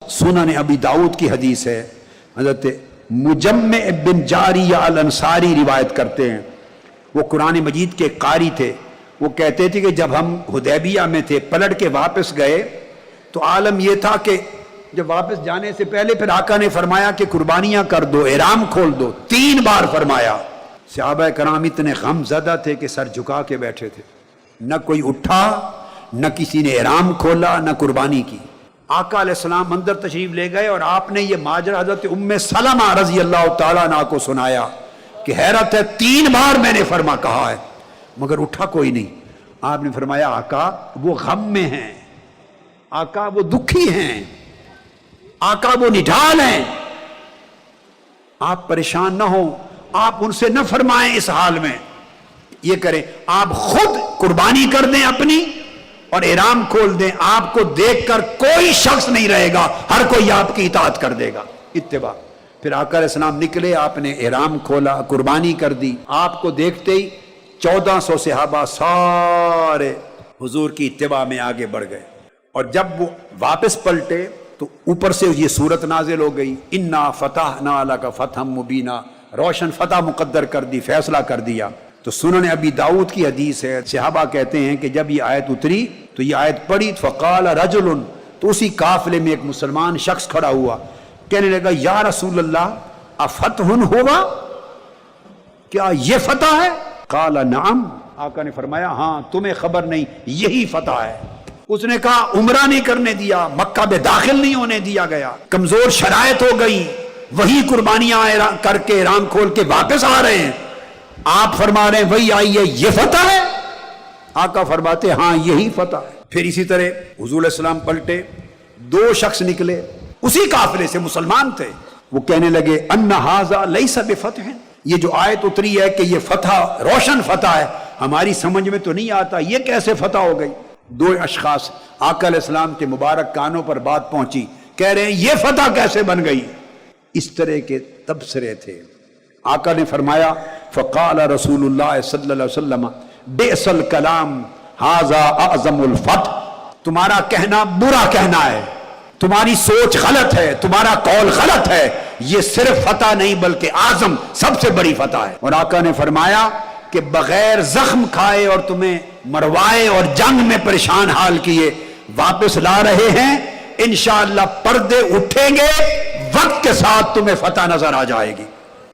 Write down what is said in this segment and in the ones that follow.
सुनन अबी दाऊद की हदीस है, हजरत मुजम्मे बिन जारिया अल अंसारी रिवायत करते हैं। वो कुरान मजीद के कारी थे। वो कहते थे कि जब हम हुदैबिया में थे, पलट के वापस गए तो आलम ये था कि जब वापस जाने से पहले फिर आका ने फरमाया कि कुर्बानियां कर दो, एहराम खोल दो, 3 बार फरमाया। सहाबा कराम इतने गमज़दा थे कि सर झुका के बैठे थे, न कोई उठा, न किसी ने एहराम खोला, न कुर्बानी की। आका अलैहिस्सलाम अंदर तशरीफ ले गए और आपने ये माजरा हज़रत उम्मे सलमा रज़ी अल्लाह तआला अन्हा को सुनाया कि हैरत है, 3 बार मैंने फरमा कहा है मगर उठा कोई नहीं। आपने फरमाया आका वो गम में हैं, आका वो दुखी हैं, आका वो निढाल हैं, आप परेशान ना हो, आप उनसे न फरमाएं इस हाल में, ये करें आप खुद कुर्बानी कर दें अपनी और एहराम खोल दें। आपको देखकर कोई शख्स नहीं रहेगा, हर कोई आपकी इताअत कर देगा, इत्तिबा। फिर आका अलैहिस्सलाम निकले, आपने एहराम खोला, कुर्बानी कर दी। आपको देखते ही 1400 सहाबा सारे हुजूर की इत्तिबा में आगे बढ़ गए। और जब वो वापस पलटे तो ऊपर से ये सूरत नाजिल हो गई, इन्ना फतहना लका फतहम मुबीना, रोशन फतह मुकद्दर कर दी, फैसला कर दिया। तो सुनन अबी दाऊद की हदीस है, सहाबा कहते हैं कि जब ये आयत उतरी तो ये आयत पढ़ी, फ़क़ाल रजुलन, तो उसी काफिले में एक मुसलमान शख्स खड़ा हुआ, कहने लगा या रसूल अल्लाह अफतहुन होगा, क्या ये फतह है? क़ाल नअम, आका ने फरमाया हाँ, तुम्हें खबर नहीं, यही फतह है। उसने कहा उम्रा नहीं करने दिया, मक्का में दाखिल नहीं होने दिया गया, कमजोर शरायत हो गई, वही कुर्बानियां करके एहराम खोल के वापस आ रहे हैं, आप फरमा रहे हैं वही आई है, ये फतह है? आका फरमाते हाँ यही फतह है। फिर इसी तरह हुजूर सलाम पलटे, 2 शख्स निकले उसी काफिले से, मुसलमान थे। वो कहने लगे अन्ना हाजा लैसा बिफतह, ये जो आयत उतरी है कि ये फतह रोशन फतह है, हमारी समझ में तो नहीं आता, ये कैसे फतह हो गई? 2 अशखास आका अलैहिस्सलाम के मुबारक कानों पर बात पहुंची, कह रहे हैं ये फतह कैसे बन गई? इस तरह के तबसरे थे। आका ने फरमाया फ़क़ाल रसूलुल्लाह सल्लल्लाहु अलैहि वसल्लम बेसल कलाम हाज़ा अज़मुल फतह, तुम्हारा कहना बुरा कहना है, तुम्हारी सोच गलत है, तुम्हारा कौल गलत है, ये सिर्फ फतह नहीं बल्कि आज़म सबसे बड़ी फतह है। और आका ने फरमाया कि बगैर जख्म खाए और तुम्हें मरवाए और जंग में परेशान हाल किए वापस ला रहे हैं, इंशाअल्लाह पर्दे उठेंगे, वक्त के साथ तुम्हें फतह नजर आ जाएगी।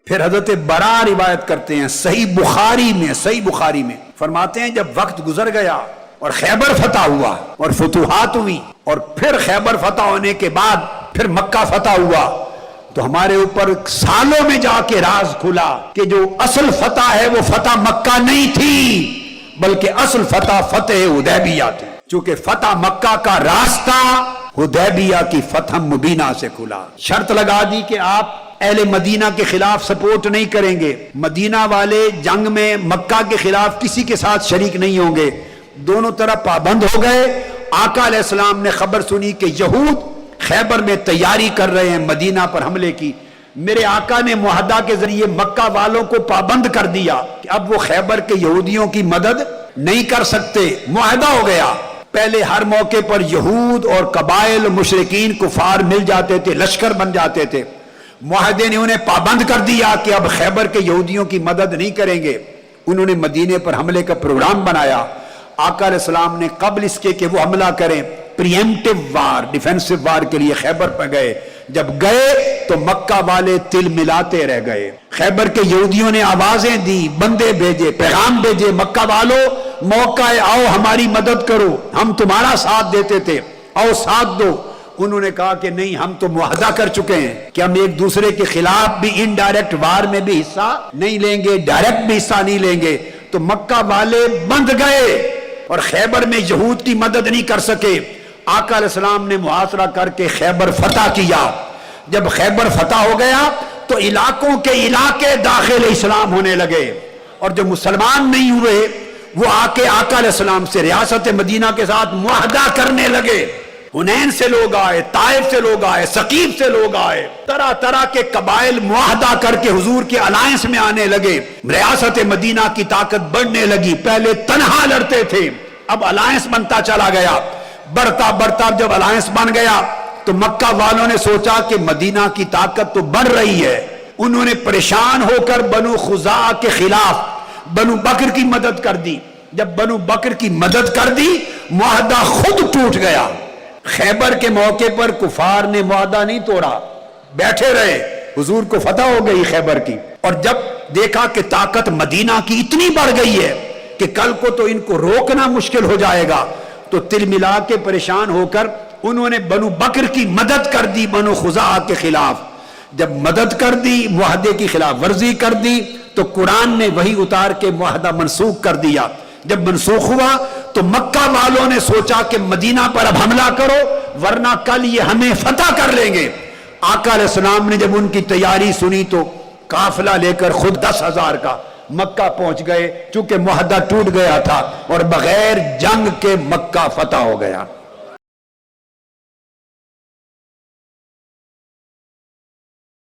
फिर हजरत बरा रिवायत करते हैं सही बुखारी में फरमाते हैं जब वक्त गुजर गया और खैबर फतह हुआ और फतूहात हुई और फिर खैबर फतह होने के बाद फिर मक्का फतह हुआ, तो हमारे ऊपर सालों में जाके राज खुला कि जो असल फतह है वो फतह मक्का नहीं थी बल्कि असल फतह फतेह हुदैबिया थी। चूंकि फतह मक्का का रास्ता हुदैबिया की फतह मुबीना से खुला। शर्त लगा दी कि आप अहले मदीना के खिलाफ सपोर्ट नहीं करेंगे, मदीना वाले जंग में मक्का के खिलाफ किसी के साथ शरीक नहीं होंगे। दोनों तरफ पाबंद हो गए। आका अलैहिस्सलाम ने खबर सुनी कि यहूद खैबर में तैयारी कर रहे हैं मदीना पर हमले की। मेरे आका ने मुआहदा के जरिए मक्का वालों को पाबंद कर दिया कि अब वो खैबर के यहूदियों की मदद नहीं कर सकते। मुआहदा हो गया। पहले हर मौके पर यहूद और कबाइल मुशरिकीन कुफार मिल जाते थे, लश्कर बन जाते थे। मुआहदे ने उन्हें पाबंद कर दिया कि अब खैबर के यहूदियों की मदद नहीं करेंगे। उन्होंने मदीने पर हमले का प्रोग्राम बनाया। आका अलैहिस्सलाम ने कबल इसके कि वो हमला करें, प्रीएम्प्टिव वार, डिफेंसिव वार के लिए खैबर पर गए। जब गए तो मक्का वाले तिल मिलाते रह गए। खैबर के यहूदियों ने आवाजें दी, बंदे भेजे, पैगाम भेजे, मक्का वालों मौका है, आओ हमारी मदद करो, हम तुम्हारा साथ देते थे, आओ साथ दो। उन्होंने कहा कि नहीं, हम तो मुआहदा कर चुके हैं कि हम एक दूसरे के खिलाफ भी इनडायरेक्ट वार में भी हिस्सा नहीं लेंगे, डायरेक्ट भी हिस्सा नहीं लेंगे। तो मक्का वाले बंध गए और खैबर में यहूद की मदद नहीं कर सके। आका अलैहिस्सलाम ने मुहासरा करके खैबर फतह किया। जब खैबर फतह हो गया तो इलाकों के इलाके दाखिल इस्लाम होने लगे और जो मुसलमान नहीं हुए वो आके आका अलैहिस्सलाम से रियासत मदीना के साथ मुआहदा करने लगे। हुनैन से लोग आए, ताइफ से लोग आए, सकीफ से लोग आए, तरह तरह के कबाइल मुआहदा करके हुजूर के अलायंस में आने लगे। रियासत मदीना की ताकत बढ़ने लगी। पहले तनहा लड़ते थे, अब अलायंस बनता चला गया। बढ़ता बढ़ता जब अलायंस बन गया تو مکہ والوں نے سوچا کہ مدینہ کی طاقت تو بڑھ رہی ہے، انہوں نے پریشان ہو کر بنو خزاعہ کے خلاف بنو بکر کی مدد کر دی۔ جب بنو بکر کی مدد کر دی معاہدہ خود ٹوٹ گیا۔ خیبر کے موقع پر کفار نے معاہدہ نہیں توڑا، بیٹھے رہے، حضور کو فتح ہو گئی خیبر کی۔ اور جب دیکھا کہ طاقت مدینہ کی اتنی بڑھ گئی ہے کہ کل کو تو ان کو روکنا مشکل ہو جائے گا، تو تل ملا کے پریشان ہو کر انہوں نے بنو بکر کی مدد کر دی بنو خزاعہ کے خلاف۔ جب مدد کر دی، معاہدے کی خلاف ورزی کر دی، تو قرآن نے وہی اتار کے معاہدہ منسوخ کر دیا۔ جب منسوخ ہوا تو مکہ والوں نے سوچا کہ مدینہ پر اب حملہ کرو ورنہ کل یہ ہمیں فتح کر لیں گے۔ آقا علیہ السلام نے جب ان کی تیاری سنی تو قافلہ لے کر خود 10,000 کا مکہ پہنچ گئے، چونکہ معاہدہ ٹوٹ گیا تھا اور بغیر جنگ کے مکہ فتح ہو گیا۔